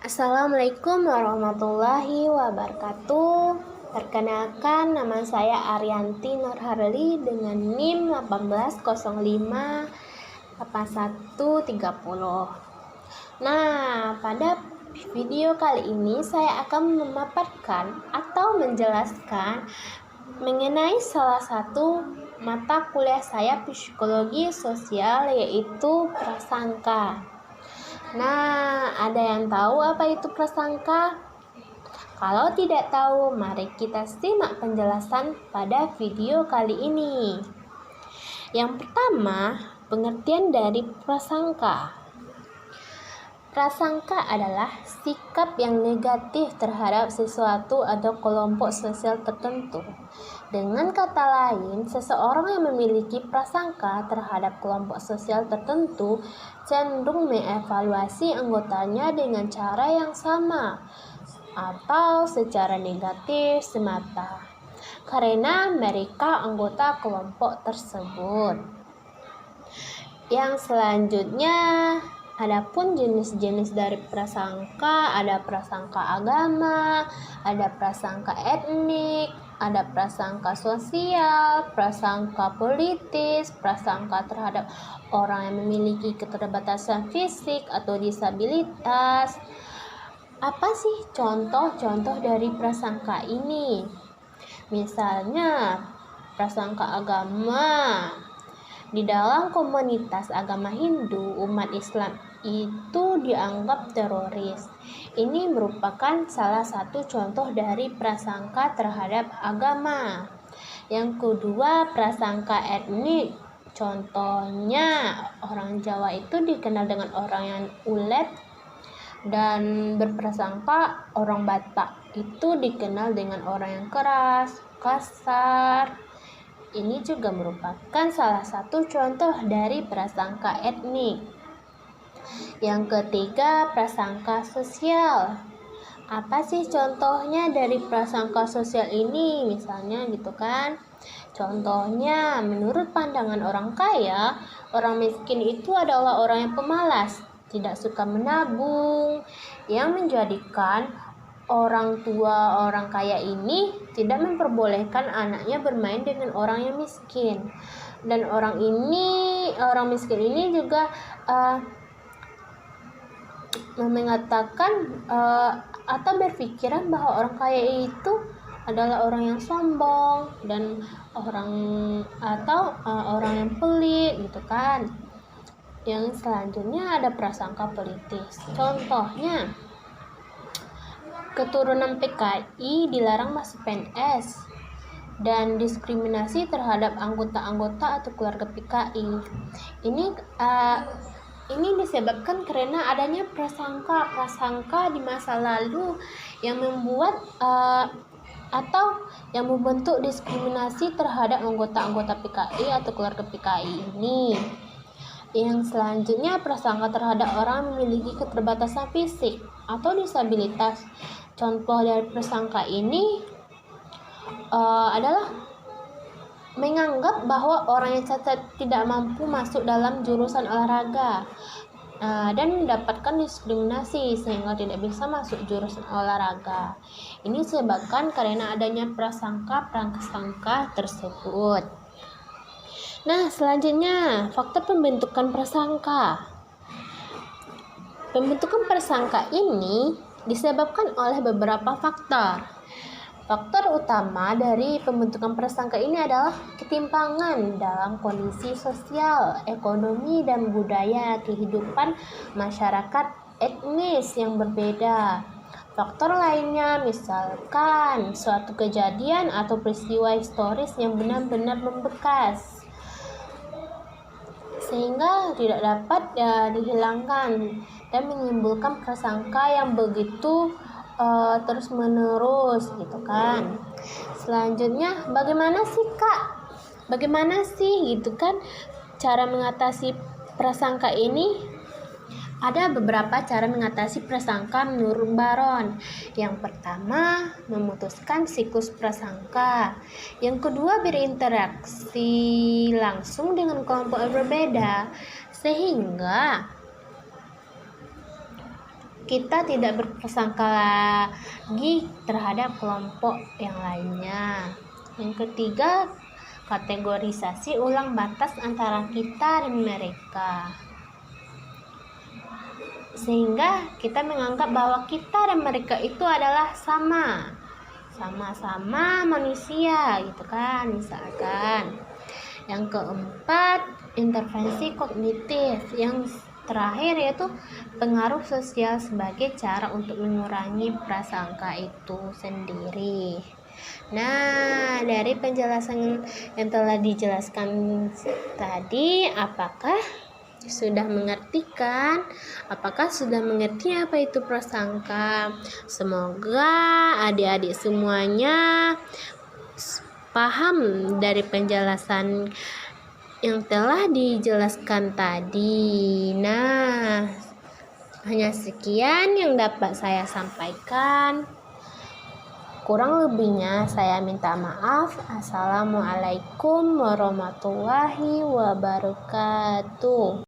Assalamualaikum warahmatullahi wabarakatuh. Perkenalkan, nama saya Arianti Nurharli dengan NIM 18058130. Nah, pada video kali ini saya akan memaparkan atau menjelaskan mengenai salah satu mata kuliah saya psikologi sosial, yaitu prasangka. Nah, ada yang tahu apa itu prasangka? Kalau tidak tahu, mari kita simak penjelasan pada video kali ini. Yang pertama, pengertian dari prasangka. Prasangka adalah sikap yang negatif terhadap sesuatu atau kelompok sosial tertentu. Dengan kata lain, seseorang yang memiliki prasangka terhadap kelompok sosial tertentu cenderung mengevaluasi anggotanya dengan cara yang sama atau secara negatif semata, karena mereka anggota kelompok tersebut. Yang selanjutnya, adapun jenis-jenis dari prasangka, ada prasangka agama, ada prasangka etnik, ada prasangka sosial, prasangka politis, prasangka terhadap orang yang memiliki keterbatasan fisik atau disabilitas. Apa sih contoh-contoh dari prasangka ini? Misalnya, prasangka agama. Di dalam komunitas agama Hindu, umat Islam itu dianggap teroris. Ini merupakan salah satu contoh dari prasangka terhadap agama. Yang kedua, prasangka etnik. Contohnya, orang Jawa itu dikenal dengan orang yang ulet, dan berprasangka orang Batak itu dikenal dengan orang yang keras, kasar. Ini juga merupakan salah satu contoh dari prasangka etnik. Yang ketiga, prasangka sosial. Apa sih contohnya dari prasangka sosial ini? Misalnya gitu kan. Contohnya, menurut pandangan orang kaya, orang miskin itu adalah orang yang pemalas, tidak suka menabung, yang menjadikan orang tua orang kaya ini tidak memperbolehkan anaknya bermain dengan orang yang miskin. Dan orang miskin ini juga mengatakan atau berpikiran bahwa orang kaya itu adalah orang yang sombong dan orang yang pelit gitu kan. Yang selanjutnya ada prasangka politis. Contohnya, keturunan PKI dilarang masuk PNS, dan diskriminasi terhadap anggota-anggota atau keluarga PKI. Ini disebabkan karena adanya prasangka di masa lalu yang membuat atau yang membentuk diskriminasi terhadap anggota-anggota PKI atau keluarga PKI ini. Yang selanjutnya, prasangka terhadap orang memiliki keterbatasan fisik atau disabilitas. Contoh dari prasangka ini adalah menganggap bahwa orang yang cacat tidak mampu masuk dalam jurusan olahraga dan mendapatkan diskriminasi sehingga tidak bisa masuk jurusan olahraga. Ini disebabkan karena adanya prasangka tersebut. Nah, selanjutnya, faktor pembentukan prasangka. Pembentukan prasangka ini disebabkan oleh beberapa faktor. Faktor utama dari pembentukan prasangka ini adalah ketimpangan dalam kondisi sosial, ekonomi, dan budaya kehidupan masyarakat etnis yang berbeda. Faktor lainnya misalkan suatu kejadian atau peristiwa historis yang benar-benar membekas sehingga tidak dapat dihilangkan dan menimbulkan prasangka yang begitu terus menerus gitu kan. Selanjutnya, bagaimana sih gitu kan cara mengatasi prasangka ini? Ada beberapa cara mengatasi prasangka menurut Baron. Yang pertama, memutuskan siklus prasangka. Yang kedua, berinteraksi langsung dengan kelompok berbeda, sehingga kita tidak berprasangka lagi terhadap kelompok yang lainnya. Yang ketiga, kategorisasi ulang batas antara kita dan mereka, sehingga kita menganggap bahwa kita dan mereka itu adalah sama-sama manusia gitu kan, misalkan. Yang keempat, intervensi kognitif. Yang terakhir yaitu pengaruh sosial sebagai cara untuk mengurangi prasangka itu sendiri. Nah, dari penjelasan yang telah dijelaskan tadi, apakah sudah mengerti kan? Apakah sudah mengerti apa itu prasangka? Semoga adik-adik semuanya paham dari penjelasan yang telah dijelaskan tadi. Nah, hanya sekian yang dapat saya sampaikan. Kurang lebihnya saya minta maaf. Assalamualaikum warahmatullahi wabarakatuh.